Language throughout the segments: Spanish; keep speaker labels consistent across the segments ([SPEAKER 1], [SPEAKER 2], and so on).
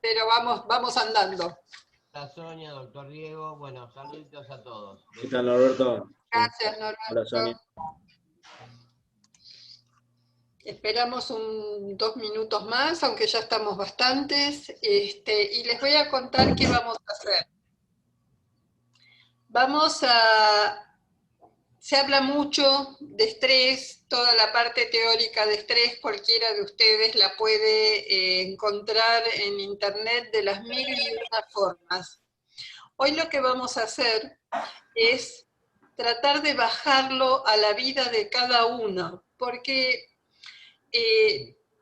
[SPEAKER 1] pero vamos andando.
[SPEAKER 2] La Sonia, doctor Diego, bueno, saluditos a todos.
[SPEAKER 3] ¿Qué tal, Norberto?
[SPEAKER 1] Gracias,
[SPEAKER 3] Hola, Sonia.
[SPEAKER 1] Norberto. Esperamos 2 minutos más, aunque ya estamos bastantes, y les voy a contar qué vamos a hacer. Se habla mucho de estrés, toda la parte teórica de estrés, cualquiera de ustedes la puede encontrar en internet de las 1001 formas. Hoy lo que vamos a hacer es tratar de bajarlo a la vida de cada uno, porque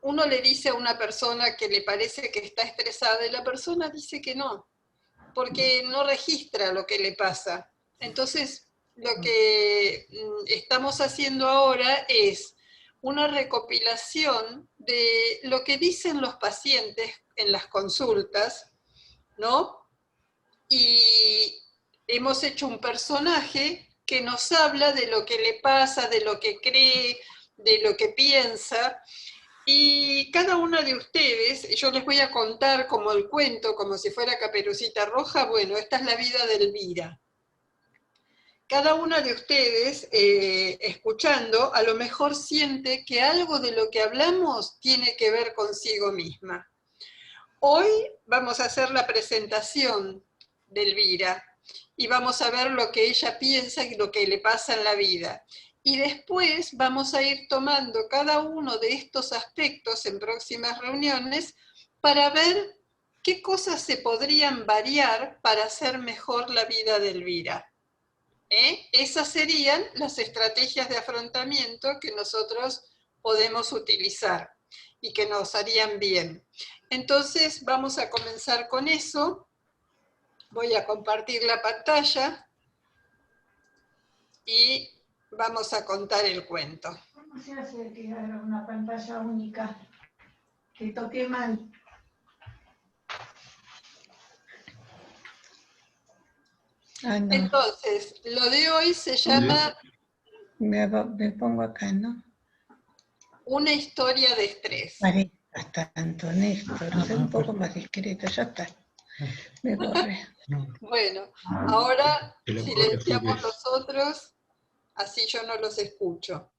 [SPEAKER 1] uno le dice a una persona que le parece que está estresada y la persona dice que no, porque no registra lo que le pasa. Entonces, lo que estamos haciendo ahora es una recopilación de lo que dicen los pacientes en las consultas, ¿no? Y hemos hecho un personaje que nos habla de lo que le pasa, de lo que cree, de lo que piensa, y cada uno de ustedes, yo les voy a contar como el cuento, como si fuera Caperucita Roja. Bueno, esta es la vida de Elvira. Cada uno de ustedes, escuchando, a lo mejor siente que algo de lo que hablamos tiene que ver consigo misma. Hoy vamos a hacer la presentación de Elvira y vamos a ver lo que ella piensa y lo que le pasa en la vida. Y después vamos a ir tomando cada uno de estos aspectos en próximas reuniones para ver qué cosas se podrían variar para hacer mejor la vida de Elvira. Esas serían las estrategias de afrontamiento que nosotros podemos utilizar y que nos harían bien. Entonces vamos a comenzar con eso. Voy a compartir la pantalla y vamos a contar el cuento.
[SPEAKER 4] ¿Cómo se hace que haga una pantalla única? Que toqué mal.
[SPEAKER 5] Ah, no.
[SPEAKER 1] Entonces, lo de hoy se llama
[SPEAKER 5] Me pongo acá, ¿no?
[SPEAKER 1] Una historia de estrés.
[SPEAKER 5] Hasta tanto, Néstor, sé un poco más discreto, ya está. Me borré.
[SPEAKER 1] Bueno, ahora silenciamos los otros, así yo no los escucho.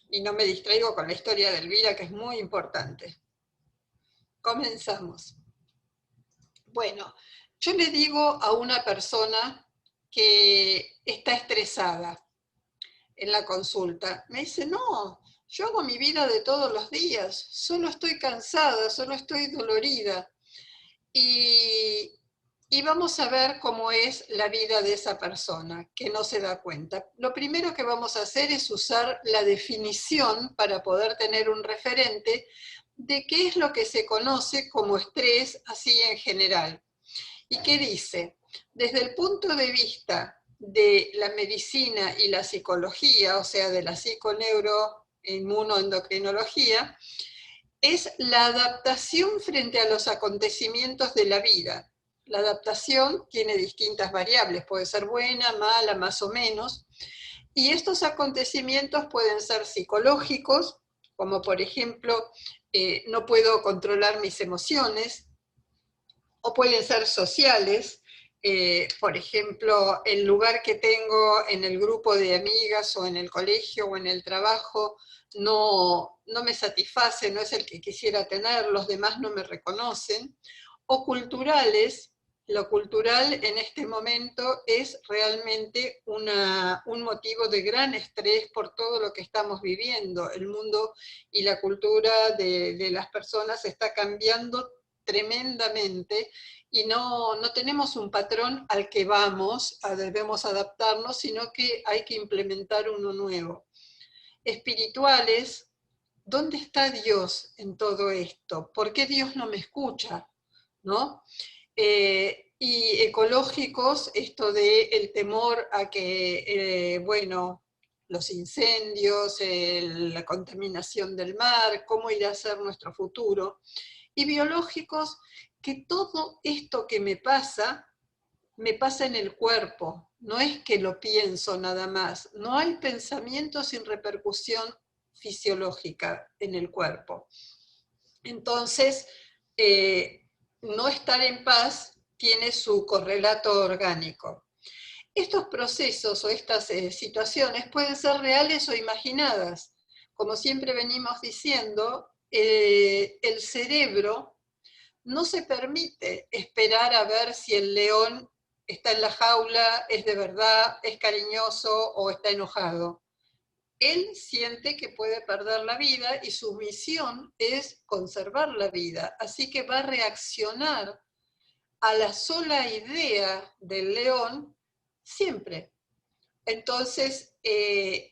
[SPEAKER 1] Y no me distraigo con la historia de Elvira, que es muy importante. Comenzamos. Bueno, yo le digo a una persona que está estresada en la consulta. Me dice, no, yo hago mi vida de todos los días, solo estoy cansada, solo estoy dolorida. Y vamos a ver cómo es la vida de esa persona, que no se da cuenta. Lo primero que vamos a hacer es usar la definición para poder tener un referente de qué es lo que se conoce como estrés así en general. ¿Y qué dice? Desde el punto de vista de la medicina y la psicología, o sea, de la psiconeuroinmunoendocrinología, es la adaptación frente a los acontecimientos de la vida. La adaptación tiene distintas variables, puede ser buena, mala, más o menos, y estos acontecimientos pueden ser psicológicos, como por ejemplo, no puedo controlar mis emociones, o pueden ser sociales, por ejemplo, el lugar que tengo en el grupo de amigas o en el colegio o en el trabajo no me satisface, no es el que quisiera tener, los demás no me reconocen, o culturales. Lo cultural en este momento es realmente un motivo de gran estrés por todo lo que estamos viviendo. El mundo y la cultura de las personas está cambiando tremendamente y no tenemos un patrón al que debemos adaptarnos, sino que hay que implementar uno nuevo. Espirituales, ¿dónde está Dios en todo esto? ¿Por qué Dios no me escucha? ¿No? Y ecológicos, esto de el temor a que, los incendios, la contaminación del mar, cómo irá a ser nuestro futuro. Y biológicos, que todo esto que me pasa en el cuerpo, no es que lo pienso nada más, no hay pensamiento sin repercusión fisiológica en el cuerpo. Entonces, no estar en paz tiene su correlato orgánico. Estos procesos o estas situaciones pueden ser reales o imaginadas. Como siempre venimos diciendo, el cerebro no se permite esperar a ver si el león está en la jaula, es de verdad, es cariñoso o está enojado. Él siente que puede perder la vida y su misión es conservar la vida, así que va a reaccionar a la sola idea del león siempre. Entonces,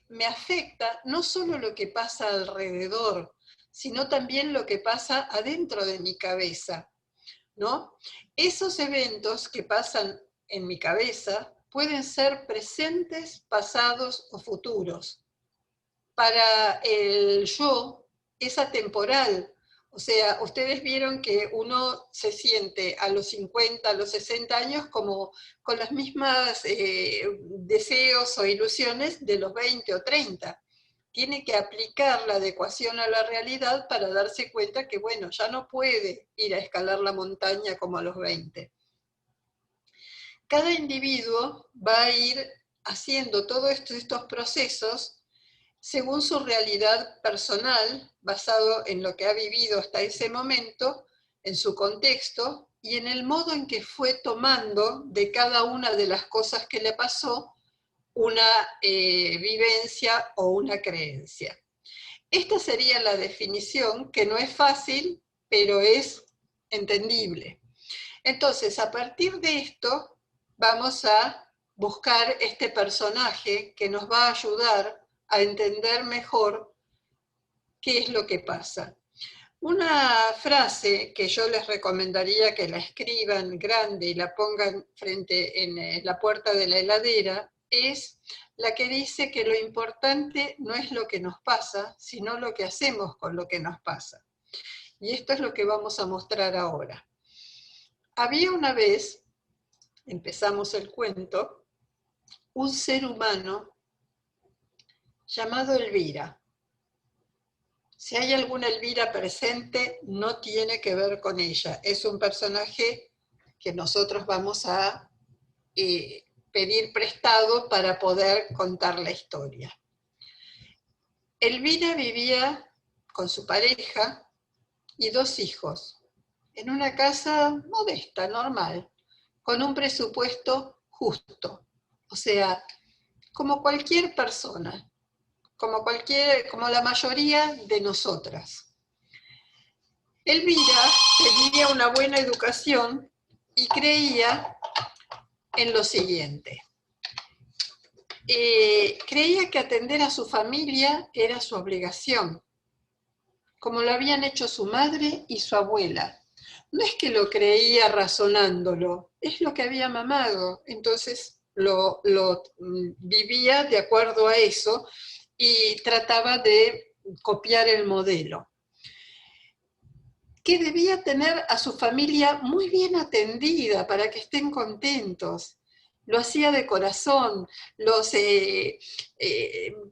[SPEAKER 1] me afecta no solo lo que pasa alrededor, sino también lo que pasa adentro de mi cabeza, ¿no? Esos eventos que pasan en mi cabeza pueden ser presentes, pasados o futuros. Para el yo es atemporal. O sea, ustedes vieron que uno se siente a los 50, a los 60 años como con las mismas deseos o ilusiones de los 20 o 30. Tiene que aplicar la adecuación a la realidad para darse cuenta que, bueno, ya no puede ir a escalar la montaña como a los 20. Cada individuo va a ir haciendo todos estos procesos según su realidad personal, basado en lo que ha vivido hasta ese momento, en su contexto y en el modo en que fue tomando de cada una de las cosas que le pasó una vivencia o una creencia. Esta sería la definición, que no es fácil, pero es entendible. Entonces, a partir de esto, vamos a buscar este personaje que nos va a ayudar a entender mejor qué es lo que pasa. Una frase que yo les recomendaría que la escriban grande y la pongan frente en la puerta de la heladera es la que dice que lo importante no es lo que nos pasa, sino lo que hacemos con lo que nos pasa. Y esto es lo que vamos a mostrar ahora. Había una vez, empezamos el cuento, un ser humano llamado Elvira. Si hay alguna Elvira presente, no tiene que ver con ella. Es un personaje que nosotros vamos a pedir prestado para poder contar la historia. Elvira vivía con su pareja y 2 hijos, en una casa modesta, normal, con un presupuesto justo. O sea, como cualquier persona, como la mayoría de nosotras. Elvira tenía una buena educación y creía en lo siguiente. Creía que atender a su familia era su obligación, como lo habían hecho su madre y su abuela. No es que lo creía razonándolo, es lo que había mamado, entonces lo vivía de acuerdo a eso y trataba de copiar el modelo. Que debía tener a su familia muy bien atendida para que estén contentos. Lo hacía de corazón,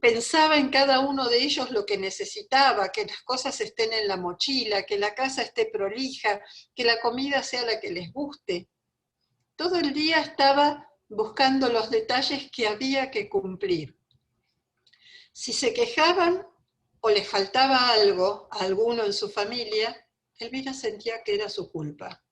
[SPEAKER 1] pensaba en cada uno de ellos lo que necesitaba, que las cosas estén en la mochila, que la casa esté prolija, que la comida sea la que les guste. Todo el día estaba buscando los detalles que había que cumplir. Si se quejaban o les faltaba algo a alguno en su familia, Elvira sentía que era su culpa,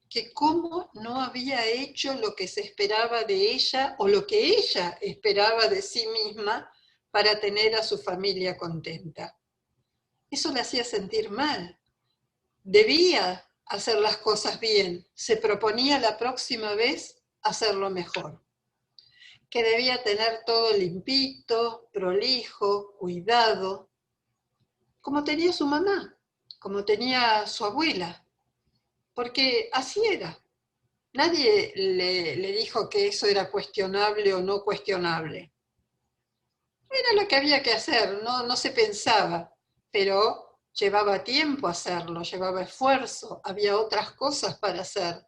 [SPEAKER 1] que cómo no había hecho lo que se esperaba de ella o lo que ella esperaba de sí misma para tener a su familia contenta. Eso le hacía sentir mal. Debía hacer las cosas bien, se proponía la próxima vez hacerlo mejor. Que debía tener todo limpito, prolijo, cuidado, como tenía su mamá, como tenía su abuela, porque así era. Nadie le dijo que eso era cuestionable o no cuestionable. Era lo que había que hacer, no se pensaba, pero llevaba tiempo hacerlo, llevaba esfuerzo, había otras cosas para hacer.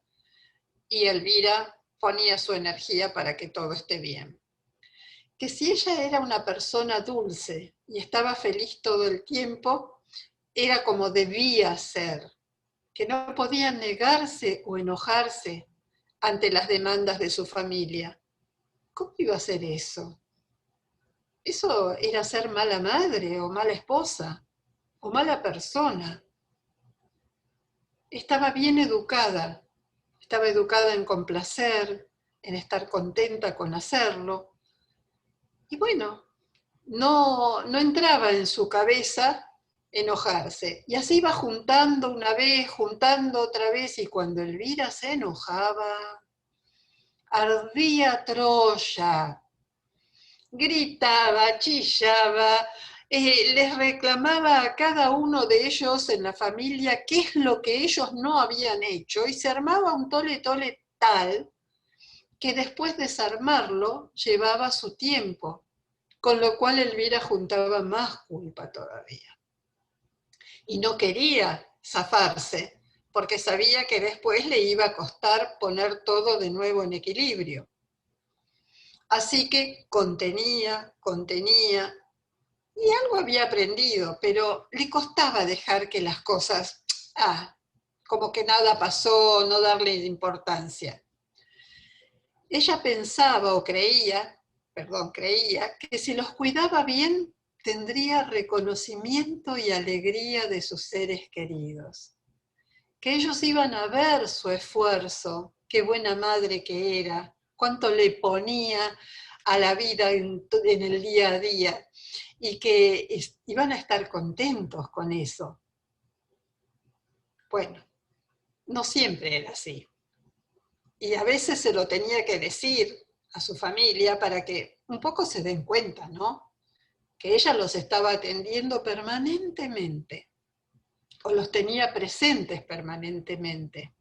[SPEAKER 1] Y Elvira ponía su energía para que todo esté bien. Que si ella era una persona dulce y estaba feliz todo el tiempo, era como debía ser. que no podía negarse o enojarse ante las demandas de su familia. ¿Cómo iba a ser eso? Eso era ser mala madre o mala esposa o mala persona. Estaba bien educada, estaba educada en complacer, en estar contenta con hacerlo. Y bueno, no entraba en su cabeza enojarse. Y así iba juntando una vez, juntando otra vez, y cuando Elvira se enojaba, ardía Troya, gritaba, chillaba, les reclamaba a cada uno de ellos en la familia qué es lo que ellos no habían hecho, y se armaba un tole-tole tal que después de desarmarlo llevaba su tiempo, con lo cual Elvira juntaba más culpa todavía. Y no quería zafarse, porque sabía que después le iba a costar poner todo de nuevo en equilibrio. Así que contenía, y algo había aprendido, pero le costaba dejar que las cosas, como que nada pasó, no darle importancia. Ella pensaba o creía que si los cuidaba bien, tendría reconocimiento y alegría de sus seres queridos, que ellos iban a ver su esfuerzo, qué buena madre que era, cuánto le ponía a la vida en el día a día, y que iban a estar contentos con eso. Bueno, no siempre era así. Y a veces se lo tenía que decir a su familia para que un poco se den cuenta, ¿no? Que ella los estaba atendiendo permanentemente, o los tenía presentes permanentemente.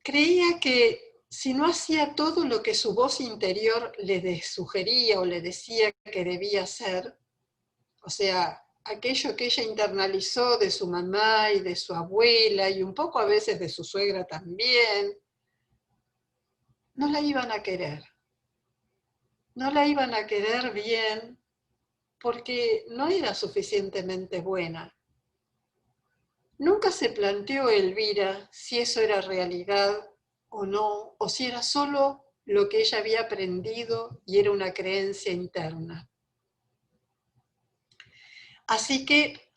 [SPEAKER 1] Creía que si no hacía todo lo que su voz interior le sugería o le decía que debía hacer, o sea, aquello que ella internalizó de su mamá y de su abuela, y un poco a veces de su suegra también, no la iban a querer. No la iban a querer bien porque no era suficientemente buena. Nunca se planteó Elvira si eso era realidad o no, o si era solo lo que ella había aprendido y era una creencia interna. Así que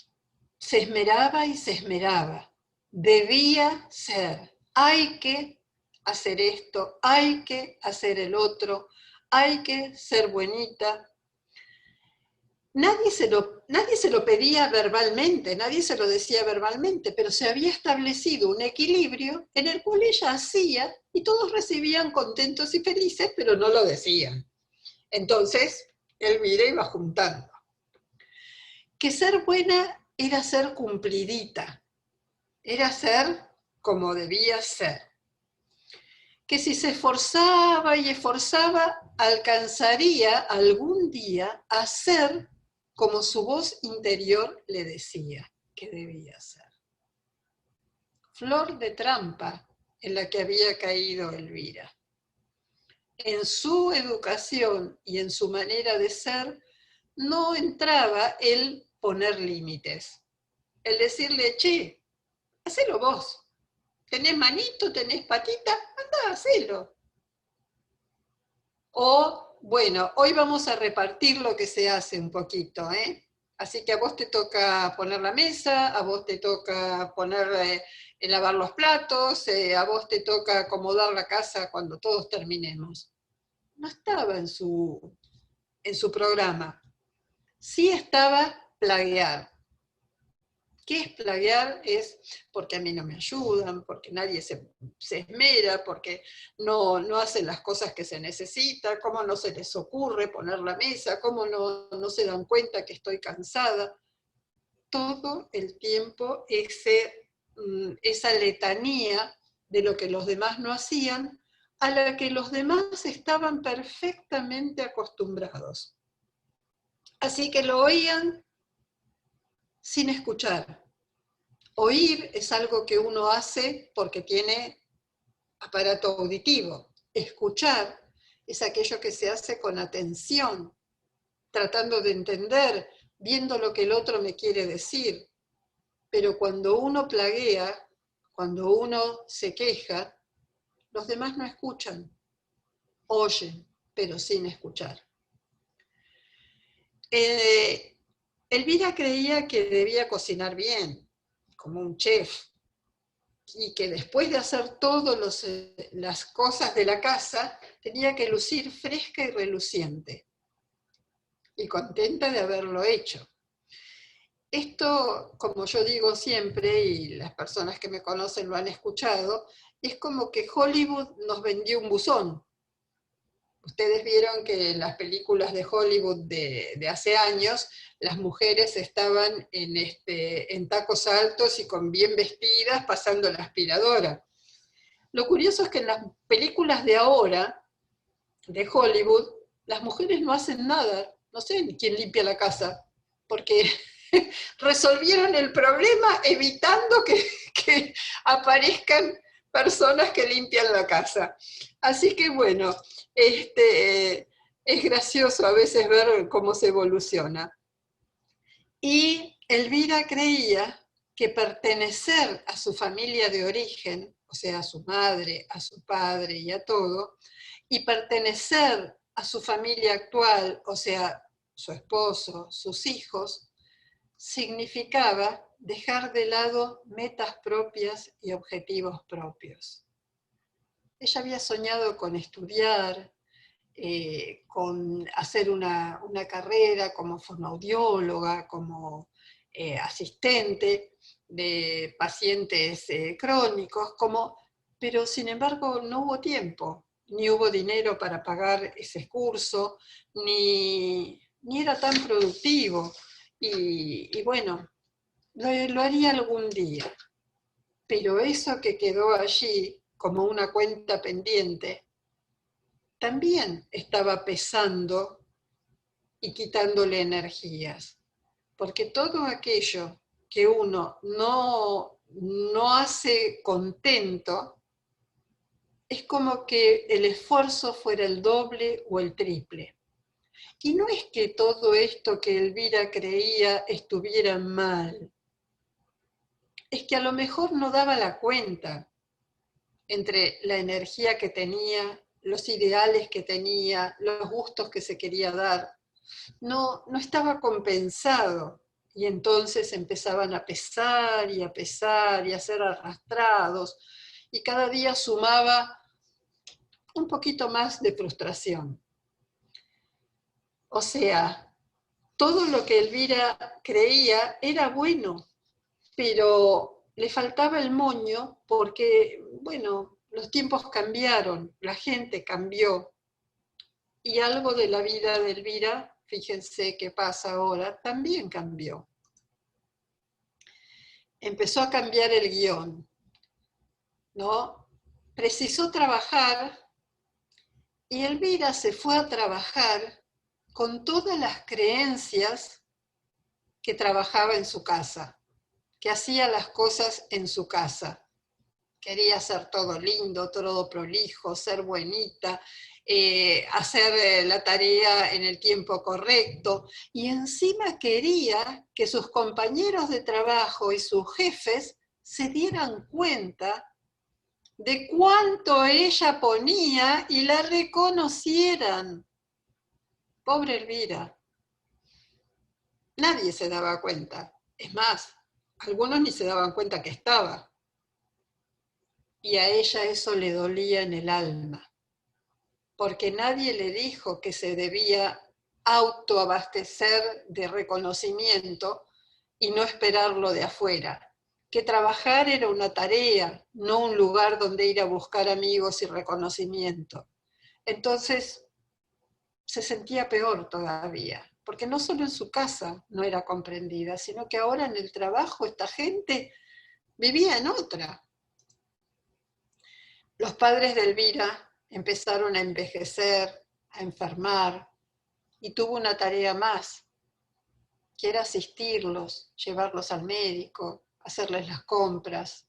[SPEAKER 1] se esmeraba y se esmeraba. Debía ser. Hay que hacer esto, hay que hacer el otro, hay que ser buenita. Nadie se lo pedía verbalmente, nadie se lo decía verbalmente, pero se había establecido un equilibrio en el cual ella hacía y todos recibían contentos y felices, pero no lo decían. Entonces, Elvira iba juntando. Que ser buena era ser cumplidita, era ser como debía ser. Que si se esforzaba y esforzaba, alcanzaría algún día a ser como su voz interior le decía que debía ser. Flor de trampa en la que había caído Elvira. En su educación y en su manera de ser no entraba el poner límites, el decirle, che, hacelo vos, tenés manito, tenés patita, andá, hacelo. O, bueno, hoy vamos a repartir lo que se hace un poquito, ¿eh? Así que a vos te toca poner la mesa, a vos te toca lavar los platos, a vos te toca acomodar la casa cuando todos terminemos. No estaba en su programa. Sí estaba plaguear. ¿Qué es plaguear? Es porque a mí no me ayudan, porque nadie se esmera, porque no hacen las cosas que se necesitan, cómo no se les ocurre poner la mesa, cómo no se dan cuenta que estoy cansada. Todo el tiempo esa letanía de lo que los demás no hacían, a la que los demás estaban perfectamente acostumbrados. Así que lo oían sin escuchar. Oír es algo que uno hace porque tiene aparato auditivo. Escuchar es aquello que se hace con atención, tratando de entender, viendo lo que el otro me quiere decir. Pero cuando uno plaguea, cuando uno se queja, los demás no escuchan, oyen, pero sin escuchar. Elvira creía que debía cocinar bien, como un chef, y que después de hacer todas las cosas de la casa, tenía que lucir fresca y reluciente, y contenta de haberlo hecho. Esto, como yo digo siempre, y las personas que me conocen lo han escuchado, es como que Hollywood nos vendió un buzón. Ustedes vieron que en las películas de Hollywood de hace años, las mujeres estaban en tacos altos y con bien vestidas pasando la aspiradora. Lo curioso es que en las películas de ahora, de Hollywood, las mujeres no hacen nada, no sé quién limpia la casa, porque resolvieron el problema evitando que aparezcan personas que limpian la casa. Así que bueno, es gracioso a veces ver cómo se evoluciona. Y Elvira creía que pertenecer a su familia de origen, o sea, a su madre, a su padre y a todo, y pertenecer a su familia actual, o sea, su esposo, sus hijos, significaba dejar de lado metas propias y objetivos propios. Ella había soñado con estudiar, con hacer una carrera como fonoaudióloga, como asistente de pacientes crónicos, pero sin embargo no hubo tiempo, ni hubo dinero para pagar ese curso, ni era tan productivo. Y bueno, lo haría algún día. Pero eso que quedó allí como una cuenta pendiente, también estaba pesando y quitándole energías. Porque todo aquello que uno no hace contento, es como que el esfuerzo fuera el doble o el triple. Y no es que todo esto que Elvira creía estuviera mal, es que a lo mejor no daba la cuenta entre la energía que tenía, los ideales que tenía, los gustos que se quería dar. No estaba compensado, y entonces empezaban a pesar y a pesar y a ser arrastrados, y cada día sumaba un poquito más de frustración. O sea, todo lo que Elvira creía era bueno, pero le faltaba el moño porque, bueno, los tiempos cambiaron, la gente cambió, y algo de la vida de Elvira, fíjense qué pasa ahora, también cambió. Empezó a cambiar el guión, ¿no? Precisó trabajar, y Elvira se fue a trabajar con todas las creencias que trabajaba en su casa, que hacía las cosas en su casa. Quería hacer todo lindo, todo prolijo, ser buenita, hacer la tarea en el tiempo correcto, y encima quería que sus compañeros de trabajo y sus jefes se dieran cuenta de cuánto ella ponía y la reconocieran. Pobre Elvira. Nadie se daba cuenta. Es más, algunos ni se daban cuenta que estaba. Y a ella eso le dolía en el alma, porque nadie le dijo que se debía autoabastecer de reconocimiento y no esperarlo de afuera, que trabajar era una tarea, no un lugar donde ir a buscar amigos y reconocimiento. Entonces se sentía peor todavía, porque no solo en su casa no era comprendida, sino que ahora en el trabajo esta gente vivía en otra. Los padres de Elvira empezaron a envejecer, a enfermar, y tuvo una tarea más, que era asistirlos, llevarlos al médico, hacerles las compras,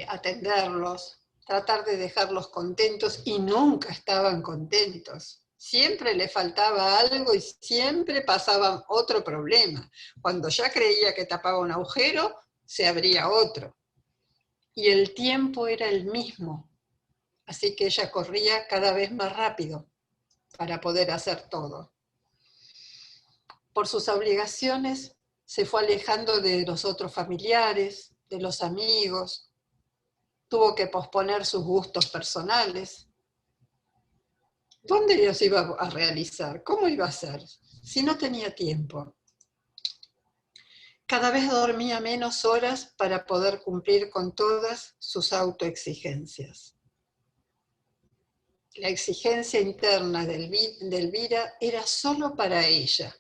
[SPEAKER 1] atenderlos, tratar de dejarlos contentos, y nunca estaban contentos. Siempre le faltaba algo y siempre pasaba otro problema. Cuando ya creía que tapaba un agujero, se abría otro. Y el tiempo era el mismo. Así que ella corría cada vez más rápido para poder hacer todo. Por sus obligaciones se fue alejando de los otros familiares, de los amigos, tuvo que posponer sus gustos personales. ¿Dónde los iba a realizar? ¿Cómo iba a ser? Si no tenía tiempo. Cada vez dormía menos horas para poder cumplir con todas sus autoexigencias. La exigencia interna de Elvira era solo para ella.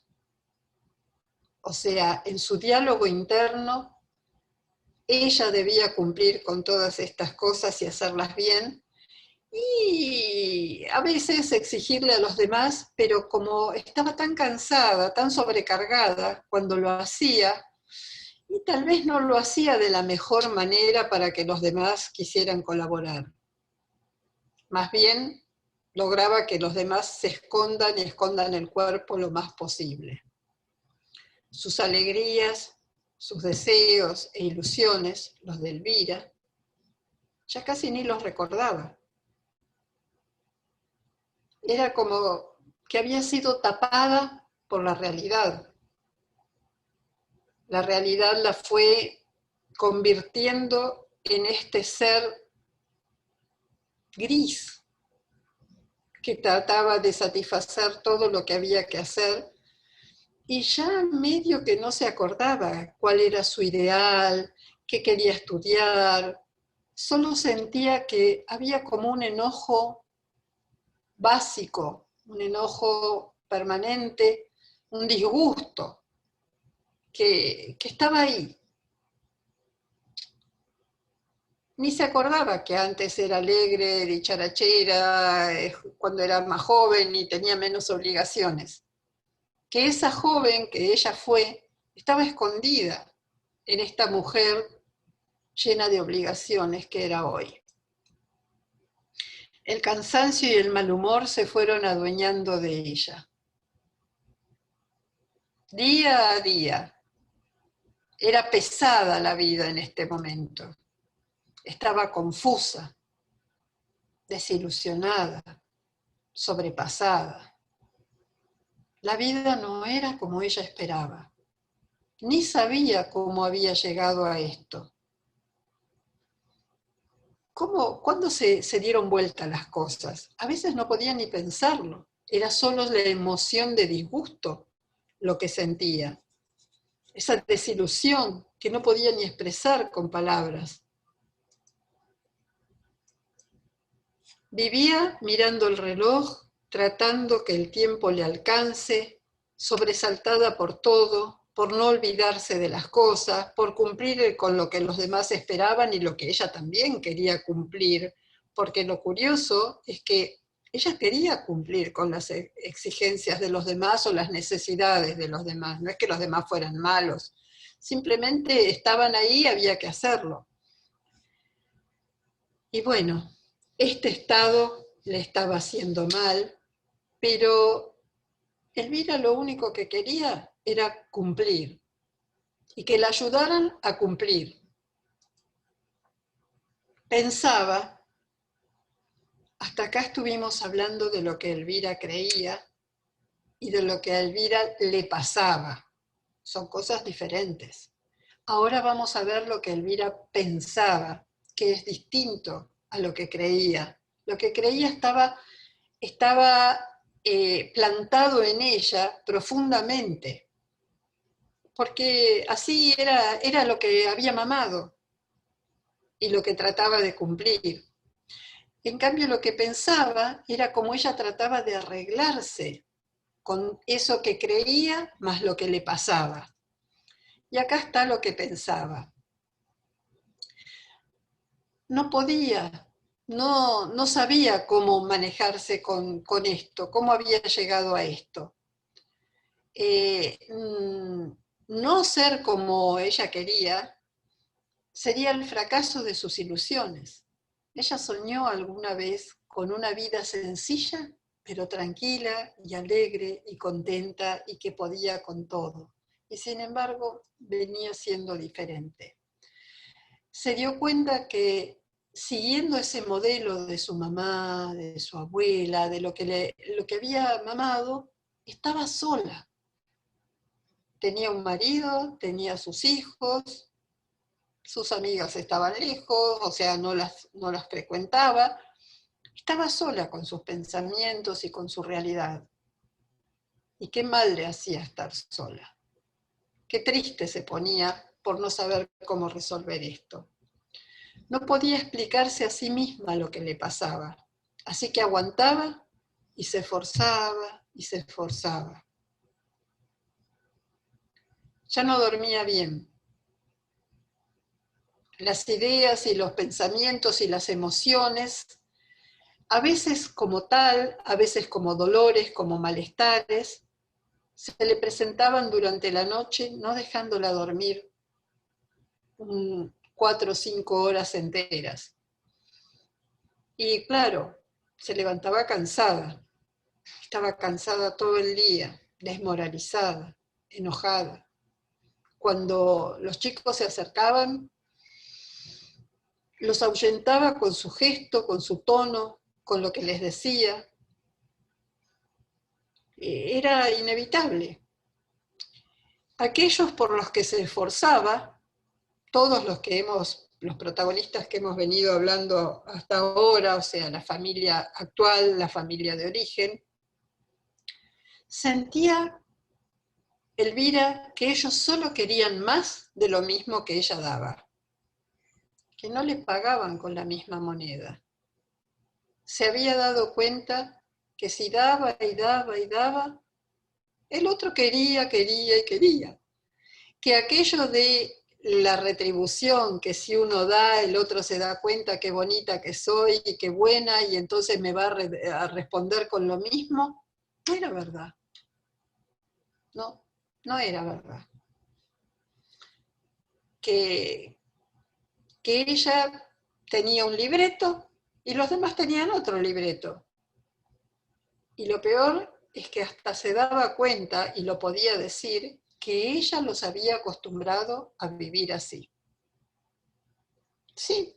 [SPEAKER 1] O sea, en su diálogo interno, ella debía cumplir con todas estas cosas y hacerlas bien, y a veces exigirle a los demás, pero como estaba tan cansada, tan sobrecargada cuando lo hacía, y tal vez no lo hacía de la mejor manera para que los demás quisieran colaborar. Más bien, lograba que los demás se escondan y escondan el cuerpo lo más posible. Sus alegrías, sus deseos e ilusiones, los de Elvira, ya casi ni los recordaba. Era como que había sido tapada por la realidad. La realidad la fue convirtiendo en este ser gris que trataba de satisfacer todo lo que había que hacer y ya medio que no se acordaba cuál era su ideal, qué quería estudiar. Solo sentía que había como un enojo básico, un enojo permanente, un disgusto que estaba ahí. Ni se acordaba que antes era alegre, dicharachera, cuando era más joven y tenía menos obligaciones. Que esa joven que ella fue estaba escondida en esta mujer llena de obligaciones que era hoy. El cansancio y el mal humor se fueron adueñando de ella. Día a día. Era pesada la vida en este momento. Estaba confusa, desilusionada, sobrepasada. La vida no era como ella esperaba. Ni sabía cómo había llegado a esto. ¿Cuándo se dieron vuelta las cosas? A veces no podía ni pensarlo. Era solo la emoción de disgusto lo que sentía. Esa desilusión que no podía ni expresar con palabras. Vivía mirando el reloj, tratando que el tiempo le alcance, sobresaltada por todo, por no olvidarse de las cosas, por cumplir con lo que los demás esperaban y lo que ella también quería cumplir, porque lo curioso es que ella quería cumplir con las exigencias de los demás o las necesidades de los demás, no es que los demás fueran malos, simplemente estaban ahí, había que hacerlo. Y bueno, este estado le estaba haciendo mal, pero Elvira lo único que quería era cumplir y que la ayudaran a cumplir. Pensaba, hasta acá estuvimos hablando de lo que Elvira creía y de lo que a Elvira le pasaba. Son cosas diferentes. Ahora vamos a ver lo que Elvira pensaba, que es distinto a lo que creía. Lo que creía estaba plantado en ella profundamente, porque así era lo que había mamado y lo que trataba de cumplir. En cambio, lo que pensaba era cómo ella trataba de arreglarse con eso que creía más lo que le pasaba. Y acá está lo que pensaba. No podía, no sabía cómo manejarse con esto, cómo había llegado a esto. No ser como ella quería sería el fracaso de sus ilusiones. Ella soñó alguna vez con una vida sencilla pero tranquila y alegre y contenta y que podía con todo. Y sin embargo, venía siendo diferente. Se dio cuenta que siguiendo ese modelo de su mamá, de su abuela, de lo que había mamado, estaba sola. Tenía un marido, tenía sus hijos, sus amigas estaban lejos, o sea, no las frecuentaba. Estaba sola con sus pensamientos y con su realidad. Y qué mal le hacía estar sola. Qué triste se ponía por no saber cómo resolver esto. No podía explicarse a sí misma lo que le pasaba, así que aguantaba y se esforzaba y se esforzaba. Ya no dormía bien. Las ideas y los pensamientos y las emociones, a veces como tal, a veces como dolores, como malestares, se le presentaban durante la noche, no dejándola dormir 4 o 5 horas enteras. Y claro, se levantaba cansada, estaba cansada todo el día, desmoralizada, enojada. Cuando los chicos se acercaban, los ahuyentaba con su gesto, con su tono, con lo que les decía. Era inevitable. Aquellos por los que se esforzaba, todos los protagonistas que hemos venido hablando hasta ahora, o sea, la familia actual, la familia de origen, sentía Elvira que ellos solo querían más de lo mismo que ella daba, que no le pagaban con la misma moneda. Se había dado cuenta que si daba y daba y daba, el otro quería, quería y quería. Que aquello de la retribución, que si uno da, el otro se da cuenta qué bonita que soy y qué buena, y entonces me va a responder con lo mismo, no era verdad. No era verdad. Que ella tenía un libreto y los demás tenían otro libreto. Y lo peor es que hasta se daba cuenta, y lo podía decir, que ella los había acostumbrado a vivir así. Sí,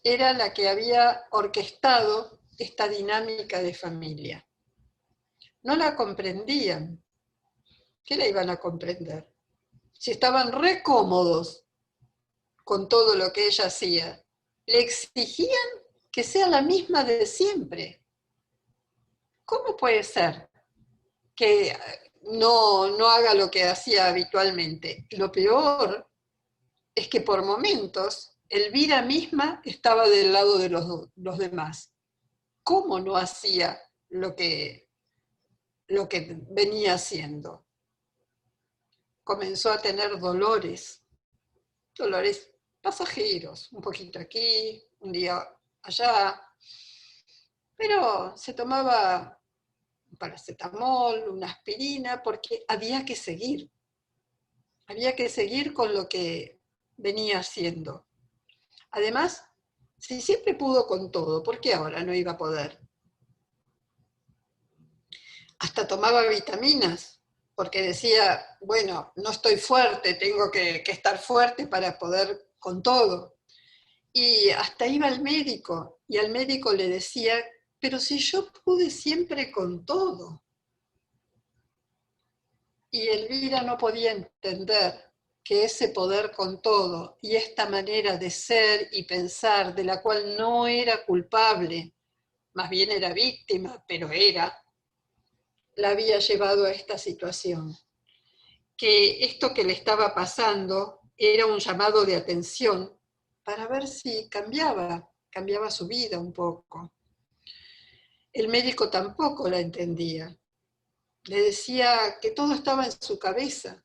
[SPEAKER 1] era la que había orquestado esta dinámica de familia. No la comprendían. ¿Qué la iban a comprender? Si estaban re cómodos con todo lo que ella hacía, le exigían que sea la misma de siempre. ¿Cómo puede ser que no haga lo que hacía habitualmente? Lo peor es que por momentos Elvira misma estaba del lado de los demás. ¿Cómo no hacía lo que venía haciendo? Comenzó a tener dolores pasajeros, un poquito aquí, un día allá, pero se tomaba un paracetamol, una aspirina, porque había que seguir con lo que venía haciendo. Además, si siempre pudo con todo, ¿por qué ahora no iba a poder? Hasta tomaba vitaminas, porque decía, bueno, no estoy fuerte, tengo que estar fuerte para poder con todo. Y hasta iba al médico, y al médico le decía, pero si yo pude siempre con todo. Y Elvira no podía entender que ese poder con todo y esta manera de ser y pensar, de la cual no era culpable, más bien era víctima, pero la había llevado a esta situación. Que esto que le estaba pasando era un llamado de atención para ver si cambiaba su vida un poco. El médico tampoco la entendía. Le decía que todo estaba en su cabeza.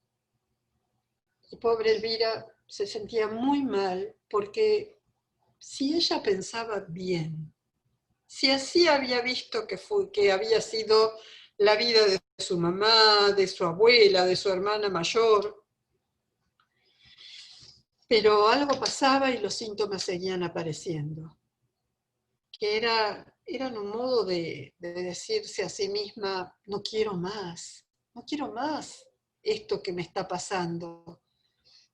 [SPEAKER 1] Y pobre Elvira se sentía muy mal porque si ella pensaba bien, si así había visto que había sido la vida de su mamá, de su abuela, de su hermana mayor, pero algo pasaba y los síntomas seguían apareciendo. que eran un modo de decirse a sí misma, no quiero más esto que me está pasando.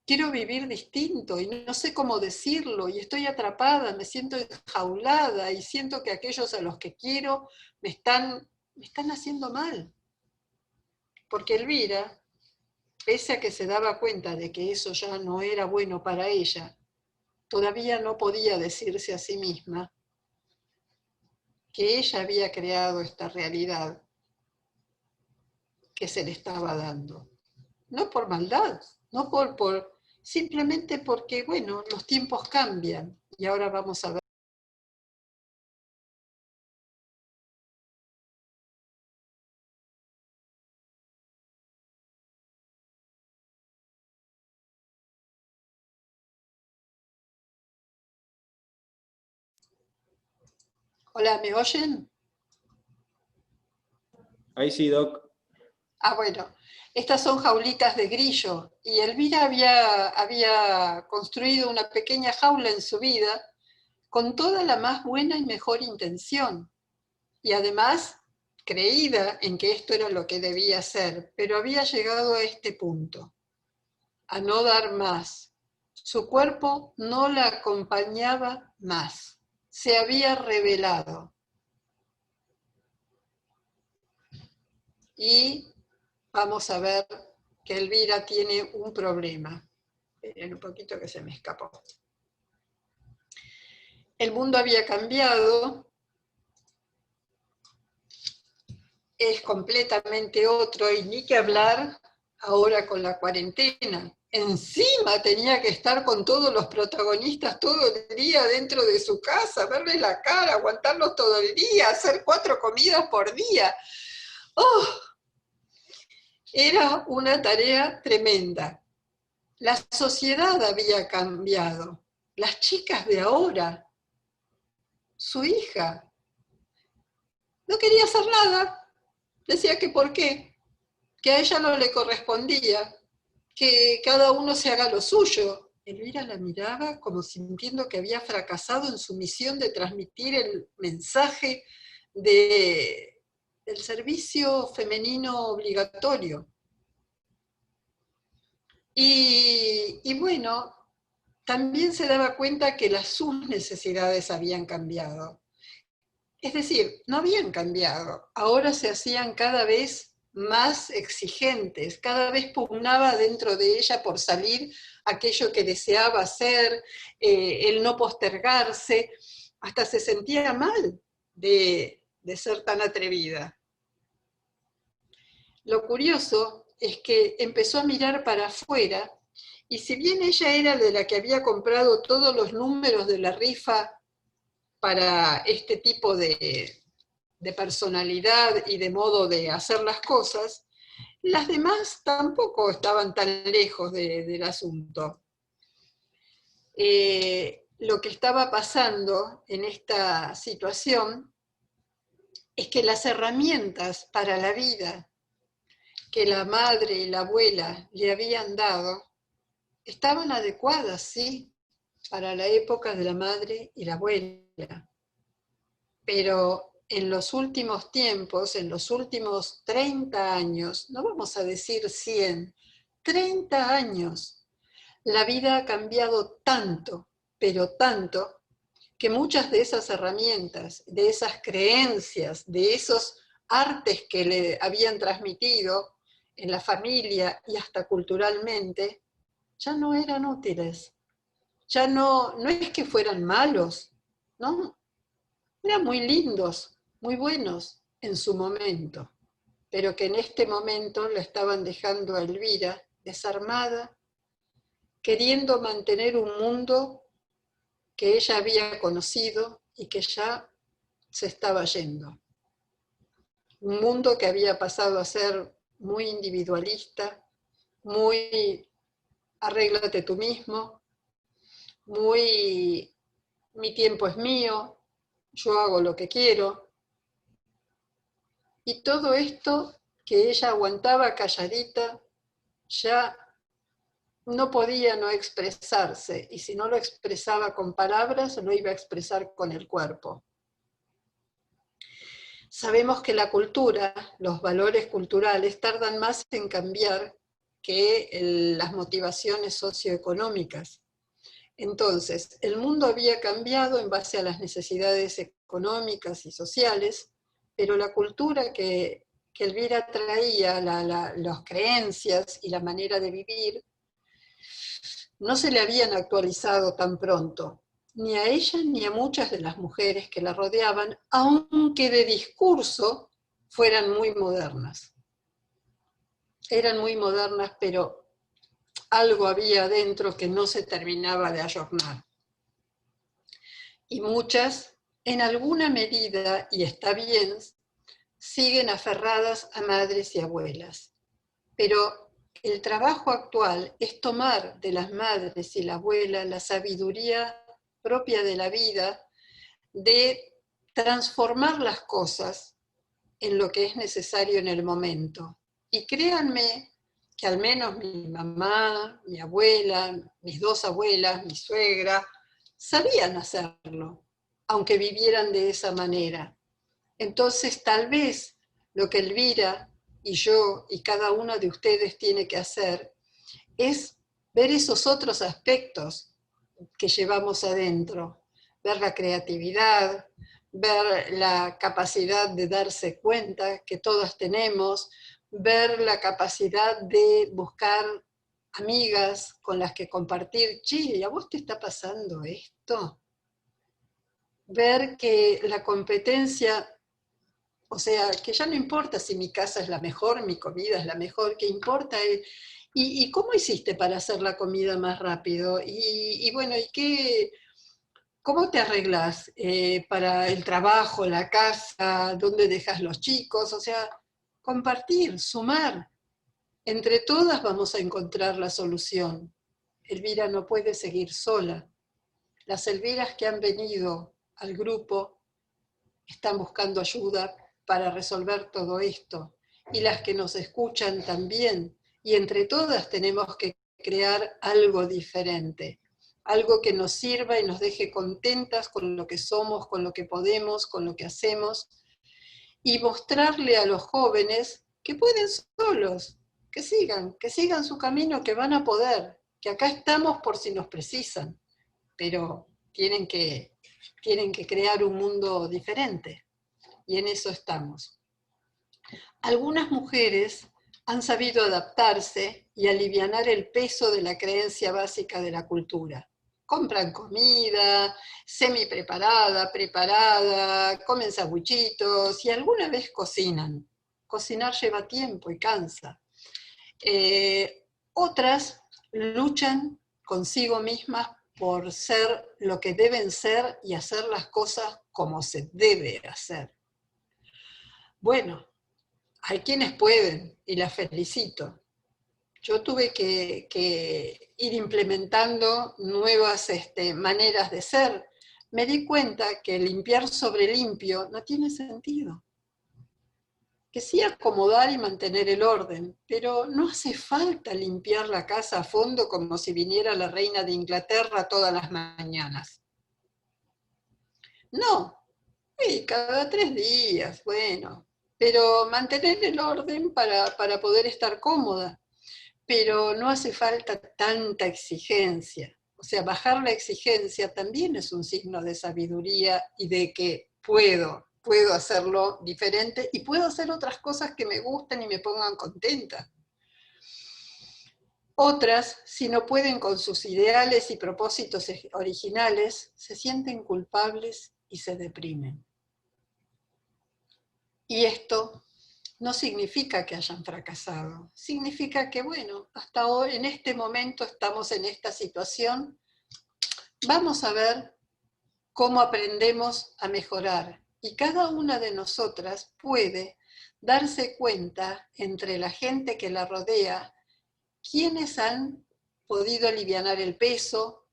[SPEAKER 1] Quiero vivir distinto y no sé cómo decirlo y estoy atrapada, me siento enjaulada y siento que aquellos a los que quiero me están haciendo mal. Porque Elvira, pese a que se daba cuenta de que eso ya no era bueno para ella, todavía no podía decirse a sí misma que ella había creado esta realidad que se le estaba dando. No por maldad, no simplemente porque, bueno, los tiempos cambian y ahora vamos a ver. Hola, ¿me oyen?
[SPEAKER 3] Ahí sí, Doc.
[SPEAKER 1] Ah, bueno, estas son jaulitas de grillo y Elvira había construido una pequeña jaula en su vida con toda la más buena y mejor intención y además creída en que esto era lo que debía hacer, pero había llegado a este punto, a no dar más. Su cuerpo no la acompañaba más, se había rebelado. Y vamos a ver que Elvira tiene un problema. Esperen un poquito que se me escapó. El mundo había cambiado, es completamente otro, y ni que hablar ahora con la cuarentena. Encima tenía que estar con todos los protagonistas todo el día dentro de su casa, verles la cara, aguantarlos todo el día, hacer 4 comidas por día. ¡Oh! Era una tarea tremenda. La sociedad había cambiado. Las chicas de ahora, su hija, no quería hacer nada. Decía que por qué, que a ella no le correspondía, que cada uno se haga lo suyo. Elvira la miraba como sintiendo que había fracasado en su misión de transmitir el mensaje del servicio femenino obligatorio. Y bueno, también se daba cuenta que sus necesidades habían cambiado. Es decir, no habían cambiado, ahora se hacían cada vez más exigentes, cada vez pugnaba dentro de ella por salir aquello que deseaba hacer, el no postergarse, hasta se sentía mal de ser tan atrevida. Lo curioso es que empezó a mirar para afuera y si bien ella era de la que había comprado todos los números de la rifa para este tipo de personalidad y de modo de hacer las cosas, las demás tampoco estaban tan lejos del asunto. Lo que estaba pasando en esta situación es que las herramientas para la vida que la madre y la abuela le habían dado estaban adecuadas, sí, para la época de la madre y la abuela. Pero en los últimos tiempos, en los últimos 30 años, no vamos a decir 100, 30 años, la vida ha cambiado tanto, pero tanto, que muchas de esas herramientas, de esas creencias, de esos artes que le habían transmitido en la familia y hasta culturalmente, ya no eran útiles. Ya no es que fueran malos, ¿no? Eran muy lindos, muy buenos en su momento, pero que en este momento la estaban dejando a Elvira desarmada, queriendo mantener un mundo que ella había conocido y que ya se estaba yendo. Un mundo que había pasado a ser muy individualista, muy arréglate tú mismo, muy mi tiempo es mío, yo hago lo que quiero. Y todo esto que ella aguantaba calladita, ya no podía no expresarse, y si no lo expresaba con palabras, lo iba a expresar con el cuerpo. Sabemos que la cultura, los valores culturales, tardan más en cambiar que las motivaciones socioeconómicas. Entonces, el mundo había cambiado en base a las necesidades económicas y sociales, pero la cultura que Elvira traía, las creencias y la manera de vivir, no se le habían actualizado tan pronto, ni a ella ni a muchas de las mujeres que la rodeaban, aunque de discurso fueran muy modernas. Eran muy modernas, pero algo había adentro que no se terminaba de ayornar. Y muchas, en alguna medida, y está bien, siguen aferradas a madres y abuelas. Pero el trabajo actual es tomar de las madres y la abuela la sabiduría propia de la vida, de transformar las cosas en lo que es necesario en el momento. Y créanme que al menos mi mamá, mi abuela, mis dos abuelas, mi suegra, sabían hacerlo, aunque vivieran de esa manera. Entonces, tal vez lo que Elvira y yo y cada uno de ustedes tiene que hacer es ver esos otros aspectos que llevamos adentro, ver la creatividad, ver la capacidad de darse cuenta que todas tenemos, ver la capacidad de buscar amigas con las que compartir, che, ¿a vos te está pasando esto? Ver que la competencia, o sea, que ya no importa si mi casa es la mejor, mi comida es la mejor, que importa es, ¿y cómo hiciste para hacer la comida más rápido? Y bueno, ¿cómo te arreglas para el trabajo, la casa, dónde dejas los chicos? O sea, compartir, sumar. Entre todas vamos a encontrar la solución. Elvira no puede seguir sola. Las Elviras que han venido al grupo están buscando ayuda para resolver todo esto. Y las que nos escuchan también. Y entre todas tenemos que crear algo diferente. Algo que nos sirva y nos deje contentas con lo que somos, con lo que podemos, con lo que hacemos. Y mostrarle a los jóvenes que pueden solos, que sigan su camino, que van a poder, que acá estamos por si nos precisan, pero tienen que crear un mundo diferente, y en eso estamos. Algunas mujeres han sabido adaptarse y alivianar el peso de la creencia básica de la cultura. Compran comida, semi-preparada, preparada, comen sanguchitos y alguna vez cocinan. Cocinar lleva tiempo y cansa. Otras luchan consigo mismas por ser lo que deben ser y hacer las cosas como se debe hacer. Bueno, hay quienes pueden y las felicito. Yo tuve que ir implementando nuevas maneras de ser. Me di cuenta que limpiar sobre limpio no tiene sentido. Que sí acomodar y mantener el orden, pero no hace falta limpiar la casa a fondo como si viniera la reina de Inglaterra todas las mañanas. No, cada 3 días, bueno, pero mantener el orden para poder estar cómoda. Pero no hace falta tanta exigencia. O sea, bajar la exigencia también es un signo de sabiduría y de que puedo hacerlo diferente y puedo hacer otras cosas que me gusten y me pongan contenta. Otras, si no pueden con sus ideales y propósitos originales, se sienten culpables y se deprimen. Y esto no significa que hayan fracasado, significa que, bueno, hasta hoy, en este momento estamos en esta situación, vamos a ver cómo aprendemos a mejorar. Y cada una de nosotras puede darse cuenta entre la gente que la rodea, quiénes han podido alivianar el peso,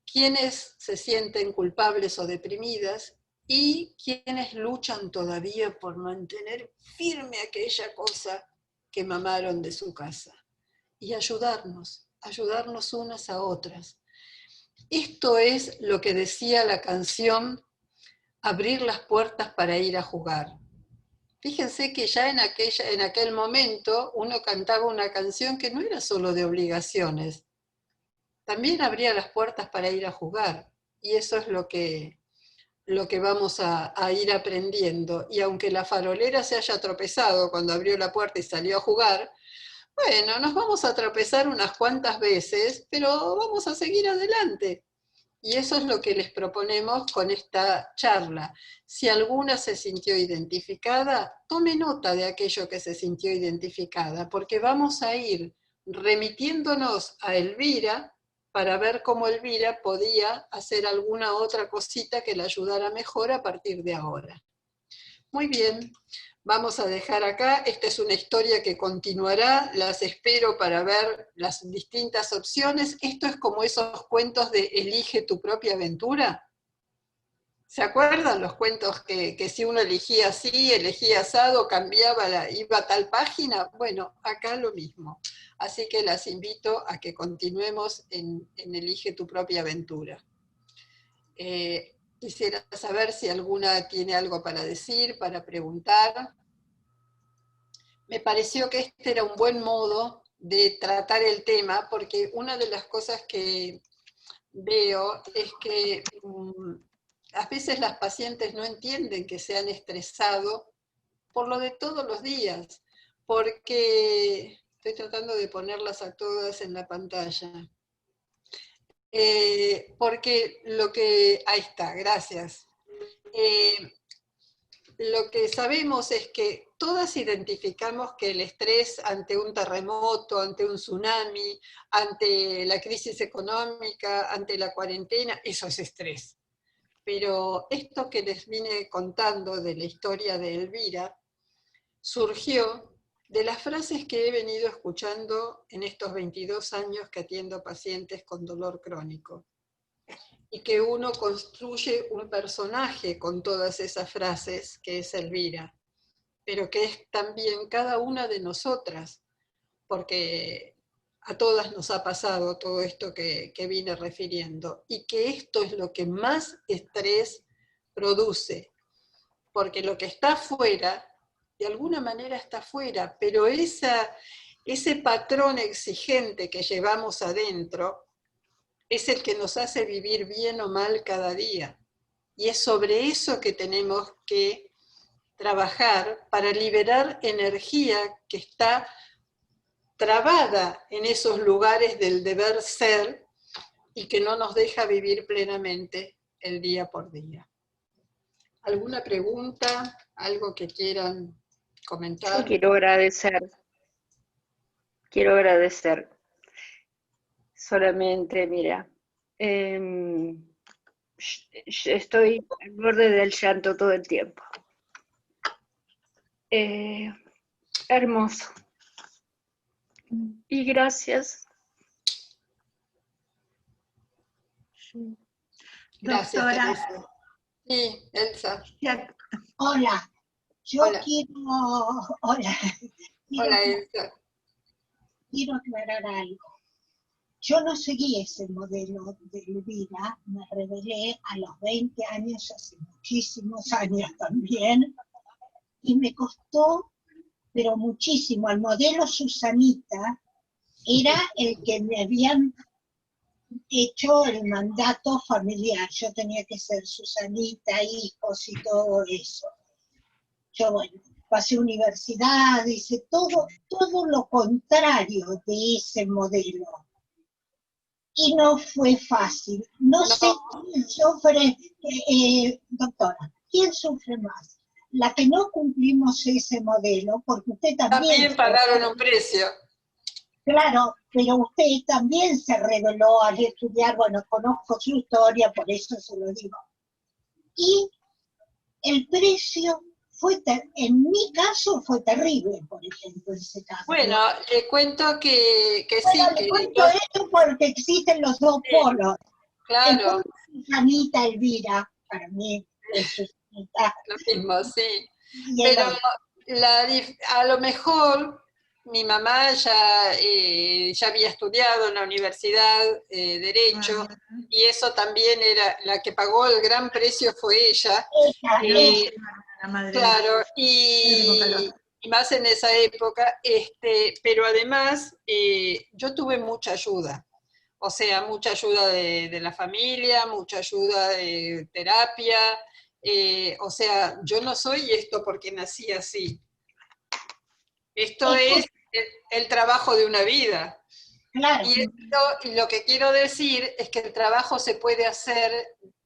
[SPEAKER 1] quiénes se sienten culpables o deprimidas, y quienes luchan todavía por mantener firme aquella cosa que mamaron de su casa. Y ayudarnos unas a otras. Esto es lo que decía la canción Abrir las puertas para ir a jugar. Fíjense que ya en aquel momento uno cantaba una canción que no era solo de obligaciones, también abría las puertas para ir a jugar. Y eso es lo que vamos a ir aprendiendo. Y aunque la farolera se haya tropezado cuando abrió la puerta y salió a jugar, bueno, nos vamos a tropezar unas cuantas veces, pero vamos a seguir adelante. Y eso es lo que les proponemos con esta charla. Si alguna se sintió identificada, tome nota de aquello que se sintió identificada, porque vamos a ir remitiéndonos a Elvira para ver cómo Elvira podía hacer alguna otra cosita que la ayudara mejor a partir de ahora. Muy bien, vamos a dejar acá. Esta es una historia que continuará, las espero para ver las distintas opciones. Esto es como esos cuentos de Elige tu propia aventura. ¿Se acuerdan los cuentos que si uno elegía así, elegía asado, cambiaba, iba a tal página? Bueno, acá lo mismo. Así que las invito a que continuemos en Elige tu propia aventura. Quisiera saber si alguna tiene algo para decir, para preguntar. Me pareció que este era un buen modo de tratar el tema, porque una de las cosas que veo es que a veces las pacientes no entienden que se han estresado por lo de todos los días, porque estoy tratando de ponerlas a todas en la pantalla. Porque ahí está, gracias. Lo que sabemos es que todas identificamos que el estrés ante un terremoto, ante un tsunami, ante la crisis económica, ante la cuarentena, eso es estrés. Pero esto que les vine contando de la historia de Elvira surgió de las frases que he venido escuchando en estos 22 años que atiendo pacientes con dolor crónico. Y que uno construye un personaje con todas esas frases, que es Elvira, pero que es también cada una de nosotras, porque a todas nos ha pasado todo esto que vine refiriendo, y que esto es lo que más estrés produce, porque lo que está afuera, de alguna manera está afuera, pero ese patrón exigente que llevamos adentro, es el que nos hace vivir bien o mal cada día. Y es sobre eso que tenemos que trabajar para liberar energía que está trabada en esos lugares del deber ser y que no nos deja vivir plenamente el día por día. ¿Alguna pregunta? ¿Algo que quieran comentar?
[SPEAKER 3] Yo quiero agradecer. Solamente, mira, estoy al borde del llanto todo el tiempo. Hermoso. Y gracias.
[SPEAKER 1] Gracias,
[SPEAKER 4] Doctora.
[SPEAKER 1] Teresa. Sí, Elsa.
[SPEAKER 4] Hola, yo
[SPEAKER 1] Hola.
[SPEAKER 4] Hola,
[SPEAKER 1] Hola, Elsa.
[SPEAKER 4] quiero aclarar algo. Yo no seguí ese modelo de Elvira, me rebelé a los 20 años, hace muchísimos años también, y me costó, pero muchísimo. El modelo Susanita era el que me habían hecho el mandato familiar. Yo tenía que ser Susanita, hijos y todo eso. Yo, bueno, pasé universidad, hice todo lo contrario de ese modelo. Y no fue fácil. No sé quién sufre, doctora, ¿quién sufre más? La que no cumplimos ese modelo, porque usted también
[SPEAKER 1] pagaron un precio.
[SPEAKER 4] Claro, pero usted también se reveló al estudiar, bueno, conozco su historia, por eso se lo digo. Y el precio en mi caso fue terrible, por ejemplo, ese caso.
[SPEAKER 1] Bueno, le cuento que
[SPEAKER 4] bueno,
[SPEAKER 1] sí.
[SPEAKER 4] le cuento esto porque existen los dos polos.
[SPEAKER 1] Claro.
[SPEAKER 4] Susanita Elvira, para mí es Susanita.
[SPEAKER 1] Lo mismo, sí. Pero a lo mejor mi mamá ya había estudiado en la universidad Derecho, y eso también era, la que pagó el gran precio fue ella.
[SPEAKER 6] La madre.
[SPEAKER 1] Claro,
[SPEAKER 6] Tengo calor.
[SPEAKER 1] y más en esa época, pero además yo tuve mucha ayuda, o sea, mucha ayuda de la familia, mucha ayuda de terapia, o sea, yo no soy esto porque nací así, esto es el trabajo de una vida.
[SPEAKER 4] Claro,
[SPEAKER 1] Y lo que quiero decir es que el trabajo se puede hacer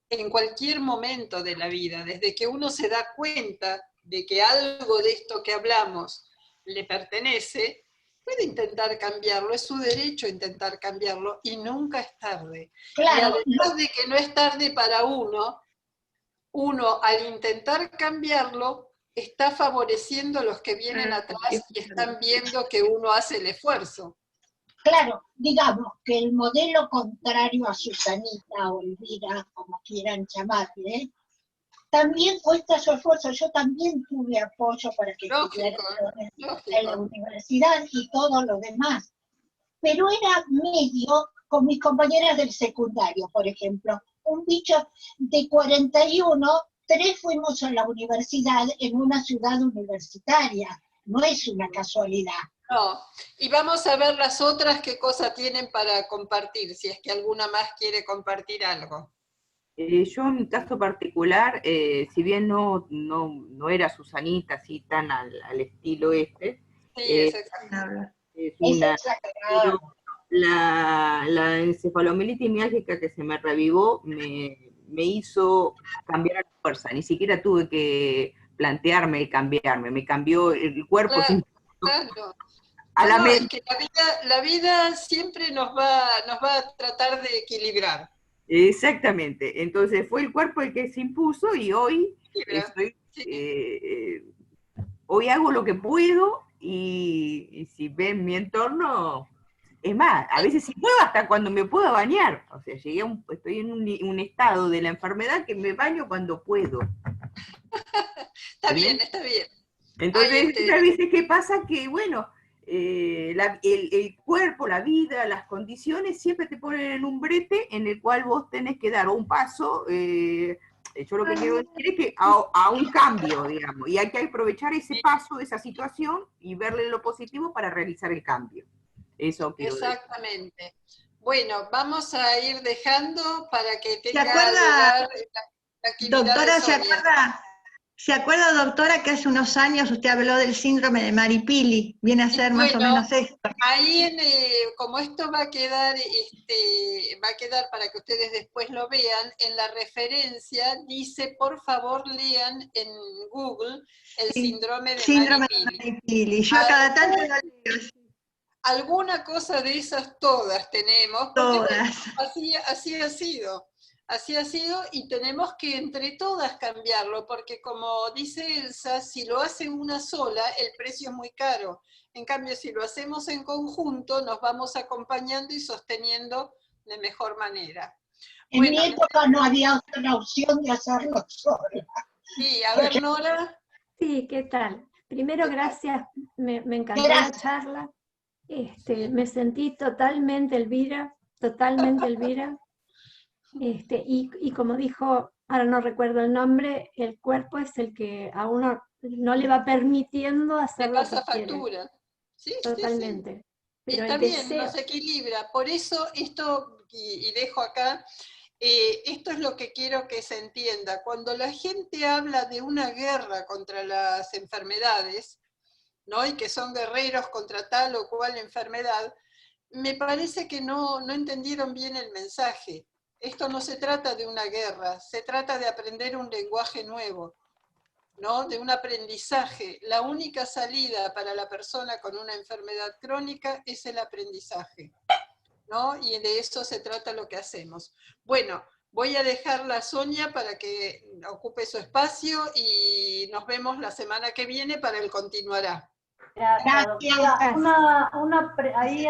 [SPEAKER 1] en cualquier momento de la vida, desde que uno se da cuenta de que algo de esto que hablamos le pertenece, puede intentar cambiarlo, es su derecho intentar cambiarlo y nunca es tarde. Y
[SPEAKER 4] claro.
[SPEAKER 1] además de que no es tarde para uno al intentar cambiarlo está favoreciendo a los que vienen atrás y están viendo que uno hace el esfuerzo.
[SPEAKER 4] Claro, digamos que el modelo contrario a Susanita o Elvira, como quieran llamarle, también cuesta su esfuerzo. Yo también tuve apoyo para que estudiara en la universidad y todo lo demás. Pero era medio con mis compañeras del secundario, por ejemplo. Un bicho de 41, 3 fuimos a la universidad en una ciudad universitaria. No es una casualidad.
[SPEAKER 1] No, y vamos a ver las otras qué cosas tienen para compartir, si es que alguna más quiere compartir algo.
[SPEAKER 7] Yo en mi caso particular, si bien no era Susanita así tan al estilo este,
[SPEAKER 1] Sí, es exacto.
[SPEAKER 7] es una, pero la encefalomielitis miálgica que se me revivó me hizo cambiar a la fuerza, ni siquiera tuve que plantearme el cambiarme, me cambió el cuerpo.
[SPEAKER 1] Claro, claro. Es que la vida siempre nos va a tratar de equilibrar.
[SPEAKER 7] Exactamente, entonces fue el cuerpo el que se impuso y hoy hoy hago lo que puedo y si ven mi entorno, es más, a veces sí puedo hasta cuando me puedo bañar, o sea, estoy en un estado de la enfermedad que me baño cuando puedo.
[SPEAKER 1] Está bien, está bien.
[SPEAKER 7] Entonces, a veces ¿qué pasa? Que bueno, el cuerpo, la vida, las condiciones siempre te ponen en un brete en el cual vos tenés que dar un paso, yo lo que quiero decir es que a un cambio, digamos, y hay que aprovechar ese paso, esa situación, y verle lo positivo para realizar el cambio. Eso quiero decir.
[SPEAKER 1] Exactamente. Bueno, vamos a ir dejando para que tenga
[SPEAKER 6] acuerda,
[SPEAKER 1] lugar la actividad
[SPEAKER 6] doctora,
[SPEAKER 1] de Sonia.
[SPEAKER 6] ¿Se acuerda, doctora, que hace unos años usted habló del síndrome de Maripili? Viene a ser más o menos esto.
[SPEAKER 1] Ahí, como esto va a quedar para que ustedes después lo vean, en la referencia dice, por favor lean en Google el síndrome de Maripili.
[SPEAKER 6] Yo cada tanto lo leo.
[SPEAKER 1] Alguna cosa de esas todas tenemos, porque bueno, así ha sido. Así ha sido y tenemos que entre todas cambiarlo, porque como dice Elsa, si lo hace una sola, el precio es muy caro. En cambio, si lo hacemos en conjunto, nos vamos acompañando y sosteniendo de mejor manera.
[SPEAKER 4] En mi época no había otra opción de hacerlo sola.
[SPEAKER 1] Sí, a ver, Nora.
[SPEAKER 8] Sí, ¿qué tal? Primero, gracias, me encantó la charla. Me sentí totalmente Elvira. Y como dijo, ahora no recuerdo el nombre, el cuerpo es el que a uno no le va permitiendo hacer lo que
[SPEAKER 1] factura. Sí,
[SPEAKER 8] totalmente.
[SPEAKER 1] Sí.
[SPEAKER 8] Pero
[SPEAKER 1] está bien, nos equilibra. Por eso esto, y dejo acá, esto es lo que quiero que se entienda. Cuando la gente habla de una guerra contra las enfermedades, ¿no? Y que son guerreros contra tal o cual enfermedad, me parece que no entendieron bien el mensaje. Esto no se trata de una guerra, se trata de aprender un lenguaje nuevo, ¿no? De un aprendizaje. La única salida para la persona con una enfermedad crónica es el aprendizaje, ¿no? Y de eso se trata lo que hacemos. Bueno, voy a dejarla a Sonia para que ocupe su espacio y nos vemos la semana que viene para el continuará.
[SPEAKER 9] Gracias, doctora. Ahí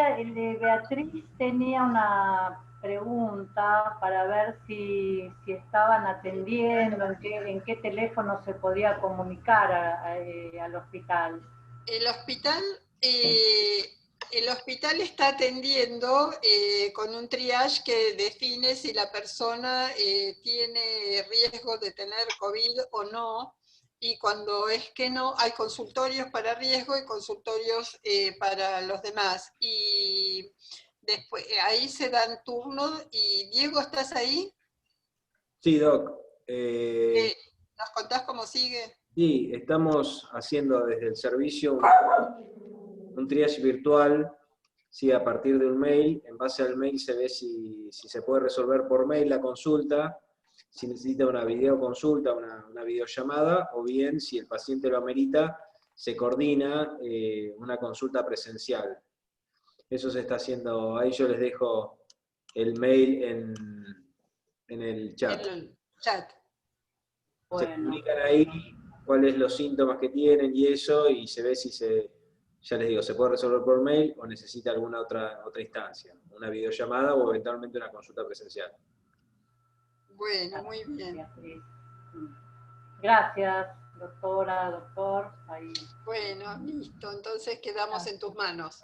[SPEAKER 9] Beatriz tenía una pregunta para ver si estaban atendiendo, en qué teléfono se podía comunicar al hospital.
[SPEAKER 1] El hospital está atendiendo con un triage que define si la persona tiene riesgo de tener COVID o no, y cuando es que no, hay consultorios para riesgo y consultorios para los demás. Y después ahí se dan turnos. Y Diego, ¿estás ahí?
[SPEAKER 10] Sí, Doc.
[SPEAKER 1] ¿Nos contás cómo sigue?
[SPEAKER 10] Sí, estamos haciendo desde el servicio un triage virtual, sí, a partir de un mail. En base al mail se ve si se puede resolver por mail la consulta, si necesita una videoconsulta, una videollamada, o bien, si el paciente lo amerita, se coordina una consulta presencial. Eso se está haciendo, ahí yo les dejo el mail en el chat.
[SPEAKER 1] En el chat.
[SPEAKER 10] Se comunican ahí cuáles los síntomas que tienen y eso, y se ve si ya les digo, se puede resolver por mail o necesita alguna otra instancia, una videollamada o eventualmente una consulta presencial.
[SPEAKER 1] Bueno, muy bien.
[SPEAKER 9] Gracias, doctora, doctor. Ahí.
[SPEAKER 1] Bueno, listo, entonces quedamos en tus manos.